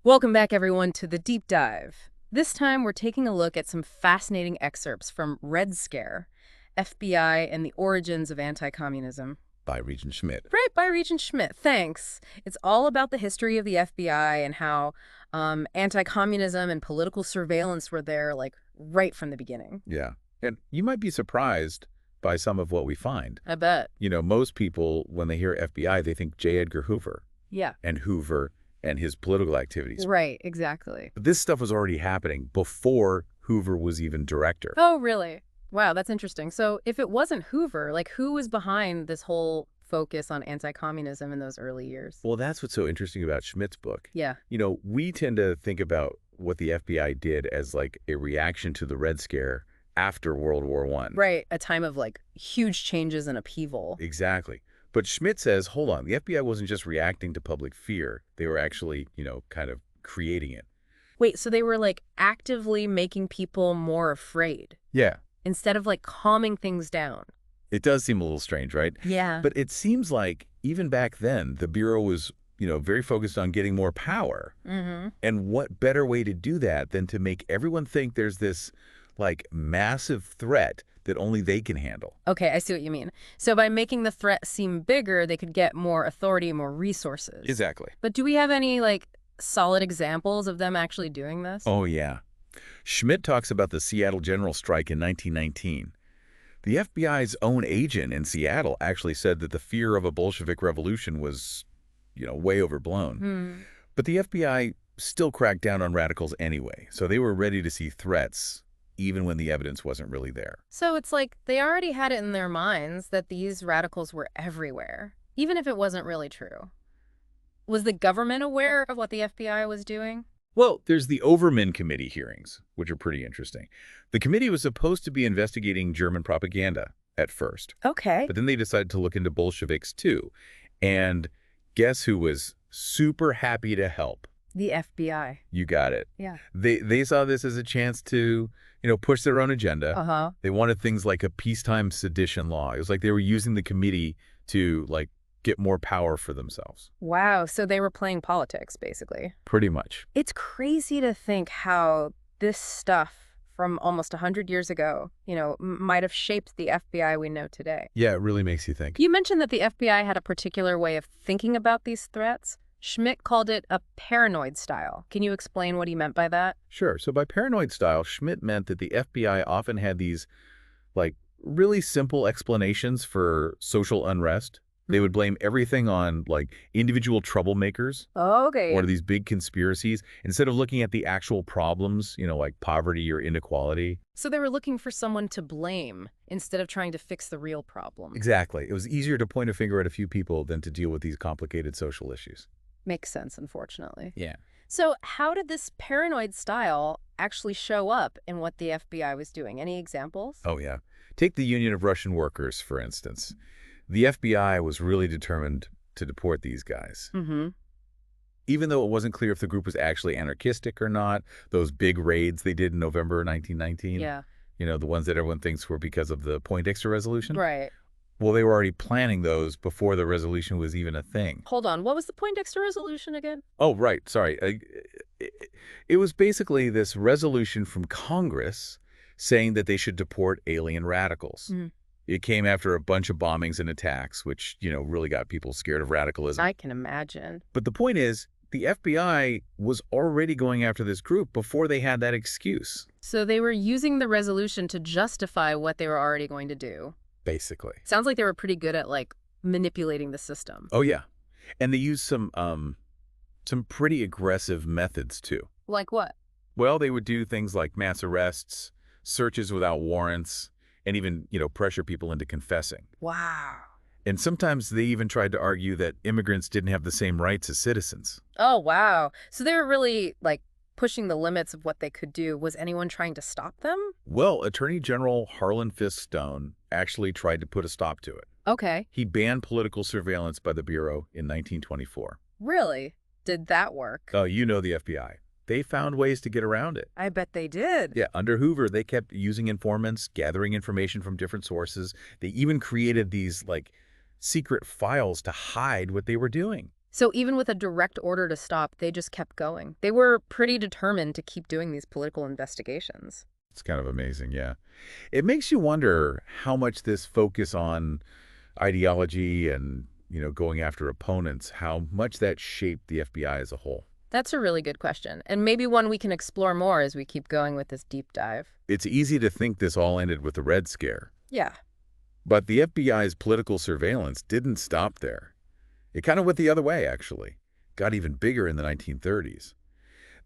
Welcome back, everyone, to the Deep Dive. This time, we're taking a look at some fascinating excerpts from Red Scare, FBI and the Origins of Anti-Communism. By Regent Schmidt. Right, by Regent Schmidt, thanks. It's all about the history of the FBI and how anti-communism and political surveillance were there, like, right from the beginning. Yeah. And you might be surprised by some of what we find. I bet. Most people, when they hear FBI, they think J. Edgar Hoover Yeah. and his political activities. Right, exactly. But this stuff was already happening before Hoover was even director. Oh, really? Wow, that's interesting. So if it wasn't Hoover, like, who was behind this whole focus on anti-communism in those early years? Well, that's what's so interesting about Schmidt's book. Yeah. We tend to think about what the FBI did as like a reaction to the Red Scare after World War I. Right, a time of, like, huge changes and upheaval. Exactly. But Schmidt says, hold on, the FBI wasn't just reacting to public fear. They were actually, kind of creating it. Wait, so they were, like, actively making people more afraid Yeah. instead of, like, calming things down. It does seem a little strange, right? Yeah. But it seems like even back then, the Bureau was, very focused on getting more power. Mm-hmm. And what better way to do that than to make everyone think there's this, like, massive threat that only they can handle? Okay, I see what you mean. So by making the threat seem bigger, they could get more authority, more resources. Exactly. But do we have any, like, solid examples of them actually doing this? Oh, yeah. Schmidt talks about the Seattle general strike in 1919. The FBI's own agent in Seattle actually said that the fear of a Bolshevik revolution was, way overblown. Hmm. But the FBI still cracked down on radicals anyway, so they were ready to see threats, even when the evidence wasn't really there. So it's like they already had it in their minds that these radicals were everywhere, even if it wasn't really true. Was the government aware of what the FBI was doing? Well, there's the Overman Committee hearings, which are pretty interesting. The committee was supposed to be investigating German propaganda at first, Okay. but then they decided to look into Bolsheviks too. And guess who was super happy to help? The FBI. You got it. Yeah. They saw this as a chance to, push their own agenda. Uh-huh. They wanted things like a peacetime sedition law. It was like they were using the committee to, like, get more power for themselves. Wow, so they were playing politics, basically. Pretty much. It's crazy to think how this stuff from almost 100 years ago, might have shaped the FBI we know today. Yeah, it really makes you think. You mentioned that the FBI had a particular way of thinking about these threats. Schmidt called it a paranoid style. Can you explain what he meant by that? Sure. So by paranoid style, Schmidt meant that the FBI often had these, like, really simple explanations for social unrest. They would blame everything on, like, individual troublemakers Okay. or these big conspiracies instead of looking at the actual problems, like poverty or inequality. So they were looking for someone to blame instead of trying to fix the real problem. Exactly. It was easier to point a finger at a few people than to deal with these complicated social issues. Makes sense, unfortunately. Yeah. So how did this paranoid style actually show up in what the FBI was doing? Any examples? Oh, yeah. Take the Union of Russian Workers, for instance. The FBI was really determined to deport these guys. Mm-hmm. Even though it wasn't clear if the group was actually anarchistic or not, those big raids they did in November 1919, Yeah. The ones that everyone thinks were because of the Poindexter resolution. Right. Well, they were already planning those before the resolution was even a thing. Hold on. What was the Poindexter resolution again? Oh, right. Sorry. It was basically this resolution from Congress saying that they should deport alien radicals. Mhm. It came after a bunch of bombings and attacks, which, really got people scared of radicalism. I can imagine. But the point is, the FBI was already going after this group before they had that excuse. So they were using the resolution to justify what they were already going to do. Basically. Sounds like they were pretty good at, like, manipulating the system. Oh, yeah. And they used some pretty aggressive methods, too. Like what? Well, they would do things like mass arrests, searches without warrants, and even, pressure people into confessing. Wow. And sometimes they even tried to argue that immigrants didn't have the same rights as citizens. Oh, wow. So they were really, like, pushing the limits of what they could do. Was anyone trying to stop them? Well, Attorney General Harlan Fiske Stone actually tried to put a stop to it. Okay. He banned political surveillance by the Bureau in 1924. Really? Did that work? Oh, you know the FBI. They found ways to get around it. I bet they did. Yeah, under Hoover, they kept using informants, gathering information from different sources. They even created these, like, secret files to hide what they were doing. So even with a direct order to stop, they just kept going. They were pretty determined to keep doing these political investigations. It's kind of amazing, yeah. It makes you wonder how much this focus on ideology and, going after opponents, how much that shaped the FBI as a whole. That's a really good question, and maybe one we can explore more as we keep going with this deep dive. It's easy to think this all ended with the Red Scare, Yeah. but the FBI's political surveillance didn't stop there. It kind of went the other way, actually. Got even bigger in the 1930s.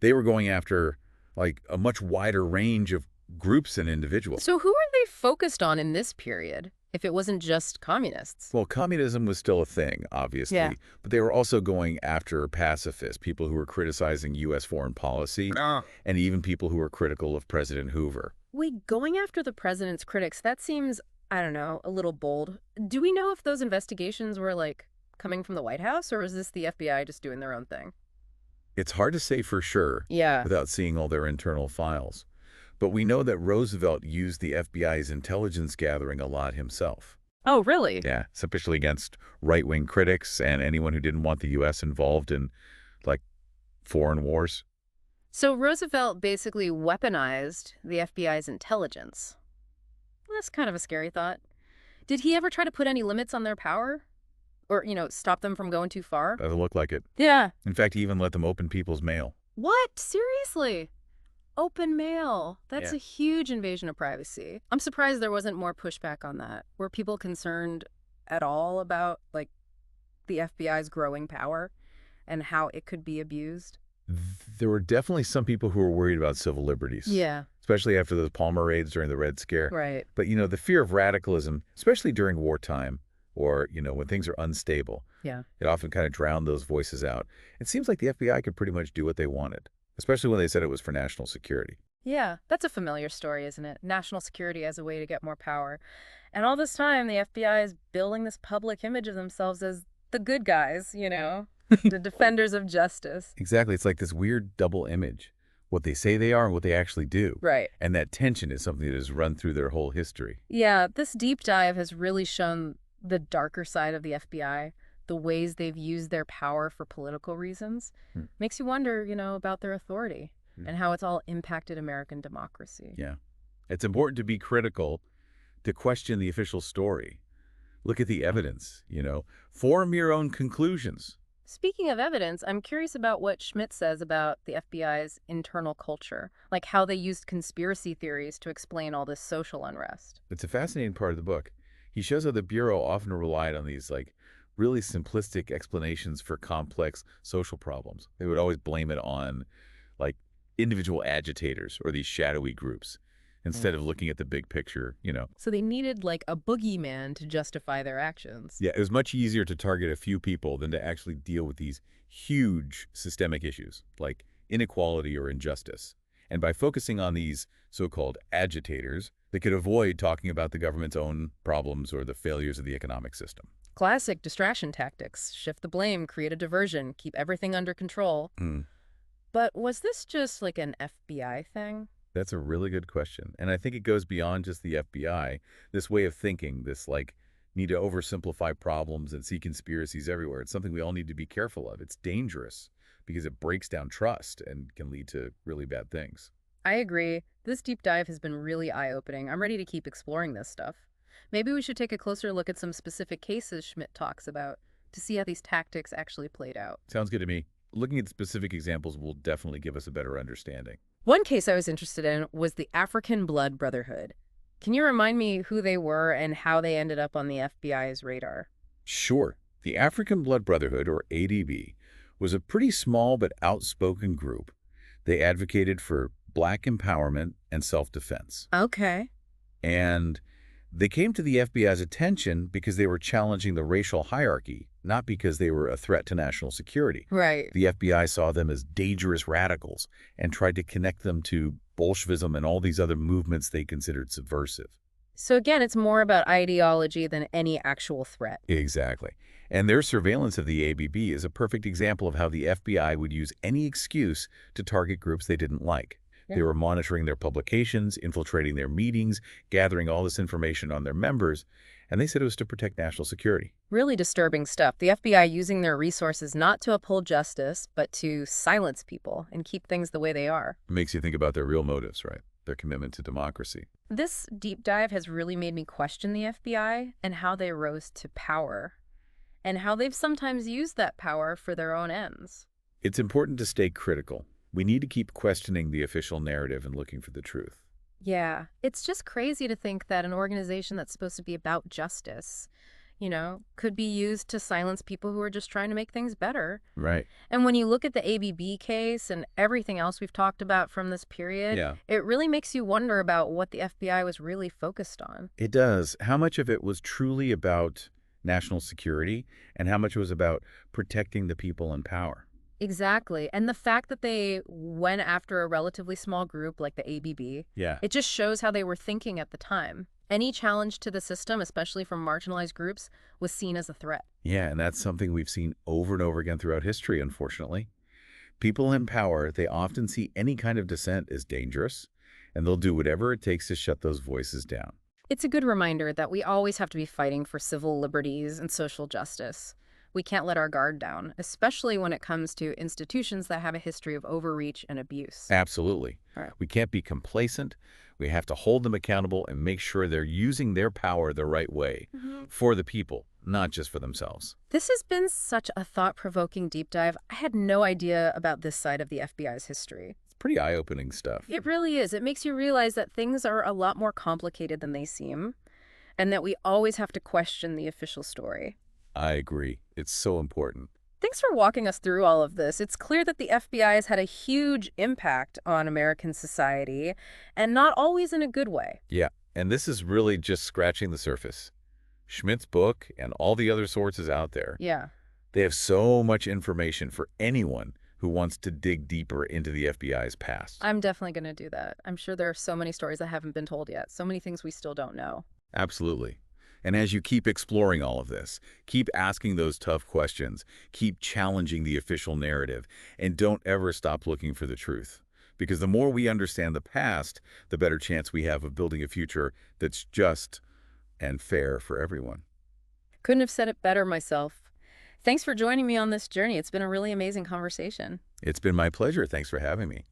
They were going after, like, a much wider range of groups and individuals. So who are they focused on in this period, if it wasn't just communists? Well, communism was still a thing, Yeah. obviously, but they were also going after pacifists, people who were criticizing U.S. foreign policy, and even people who were critical of President Hoover. Wait, going after the president's critics, that seems, I don't know, a little bold. Do we know if those investigations were, like, coming from the White House, or was this the FBI just doing their own thing? It's hard to say for sure Yeah. without seeing all their internal files, but we know that Roosevelt used the FBI's intelligence gathering a lot himself. Oh, really? Yeah, especially against right-wing critics and anyone who didn't want the U.S. involved in, like, foreign wars. So Roosevelt basically weaponized the FBI's intelligence. That's kind of a scary thought. Did he ever try to put any limits on their power? Or, stop them from going too far? Doesn't look like it. Yeah. In fact, he even let them open people's mail. What? Seriously? Open mail. That's Yeah. a huge invasion of privacy. I'm surprised there wasn't more pushback on that. Were people concerned at all about, like, the FBI's growing power and how it could be abused? There were definitely some people who were worried about civil liberties, Yeah, especially after the Palmer raids during the Red Scare. right. But, the fear of radicalism, especially during wartime or, when things are unstable, Yeah. it often kind of drowned those voices out. It seems like the FBI could pretty much do what they wanted, especially when they said it was for national security. Yeah, that's a familiar story, isn't it? National security as a way to get more power. And all this time, the FBI is building this public image of themselves as the good guys, the defenders of justice. Exactly. It's like this weird double image, what they say they are and what they actually do. Right. And that tension is something that has run through their whole history. Yeah, this deep dive has really shown the darker side of the FBI, the ways they've used their power for political reasons. Hmm. Makes you wonder, about their authority Hmm. and how it's all impacted American democracy. Yeah. It's important to be critical, to question the official story. Look at the evidence, form your own conclusions. Speaking of evidence, I'm curious about what Schmidt says about the FBI's internal culture, like how they used conspiracy theories to explain all this social unrest. It's a fascinating part of the book. He shows how the Bureau often relied on these, like, really simplistic explanations for complex social problems. They would always blame it on, like, individual agitators or these shadowy groups instead of looking at the big picture. So they needed like a boogeyman to justify their actions. Yeah, it was much easier to target a few people than to actually deal with these huge systemic issues like inequality or injustice. And by focusing on these so-called agitators, they could avoid talking about the government's own problems or the failures of the economic system. Classic distraction tactics: shift the blame, create a diversion, keep everything under control. Mm, But was this just like an FBI thing? that's a really good question. And I think it goes beyond just the FBI. This way of thinking, this like need to oversimplify problems and see conspiracies everywhere. It's something we all need to be careful of. It's dangerous because it breaks down trust and can lead to really bad things. I agree. This deep dive has been really eye-opening. I'm ready to keep exploring this stuff. Maybe we should take a closer look at some specific cases Schmidt talks about to see how these tactics actually played out. Sounds good to me. Looking at specific examples will definitely give us a better understanding. One case I was interested in was the African Blood Brotherhood. Can you remind me who they were and how they ended up on the FBI's radar? Sure. The African Blood Brotherhood, or ADB, was a pretty small but outspoken group. They advocated for black empowerment and self-defense. Okay. And they came to the FBI's attention because they were challenging the racial hierarchy, not because they were a threat to national security. Right. The FBI saw them as dangerous radicals and tried to connect them to Bolshevism and all these other movements they considered subversive. So again, it's more about ideology than any actual threat. Exactly. And their surveillance of the ABB is a perfect example of how the FBI would use any excuse to target groups they didn't like. They Yeah. were monitoring their publications, infiltrating their meetings, gathering all this information on their members, and they said it was to protect national security. Really disturbing stuff. The FBI using their resources not to uphold justice, but to silence people and keep things the way they are. It makes you think about their real motives, right? Their commitment to democracy. This deep dive has really made me question the FBI and how they rose to power, and how they've sometimes used that power for their own ends. It's important to stay critical. We need to keep questioning the official narrative and looking for the truth. Yeah, it's just crazy to think that an organization that's supposed to be about justice, could be used to silence people who are just trying to make things better. Right. And when you look at the ABB case and everything else we've talked about from this period, Yeah. it really makes you wonder about what the FBI was really focused on. It does. How much of it was truly about national security and how much was about protecting the people in power? Exactly. And the fact that they went after a relatively small group like the ABB, Yeah. it just shows how they were thinking at the time. Any challenge to the system, especially from marginalized groups, was seen as a threat. Yeah, and that's something we've seen over and over again throughout history, unfortunately. People in power, they often see any kind of dissent as dangerous, and they'll do whatever it takes to shut those voices down. It's a good reminder that we always have to be fighting for civil liberties and social justice. We can't let our guard down, especially when it comes to institutions that have a history of overreach and abuse. Absolutely. All right. We can't be complacent. We have to hold them accountable and make sure they're using their power the right way for the people, not just for themselves. This has been such a thought-provoking deep dive. I had no idea about this side of the FBI's history. It's pretty eye-opening stuff. It really is. It makes you realize that things are a lot more complicated than they seem, and that we always have to question the official story. I agree. It's so important. Thanks for walking us through all of this. It's clear that the FBI has had a huge impact on American society, and not always in a good way. Yeah, and this is really just scratching the surface. Schmidt's book and all the other sources out there, Yeah. they have so much information for anyone who wants to dig deeper into the FBI's past. I'm definitely going to do that. I'm sure there are so many stories that haven't been told yet, so many things we still don't know. Absolutely. And as you keep exploring all of this, keep asking those tough questions, keep challenging the official narrative, and don't ever stop looking for the truth. Because the more we understand the past, the better chance we have of building a future that's just and fair for everyone. Couldn't have said it better myself. Thanks for joining me on this journey. It's been a really amazing conversation. It's been my pleasure. Thanks for having me.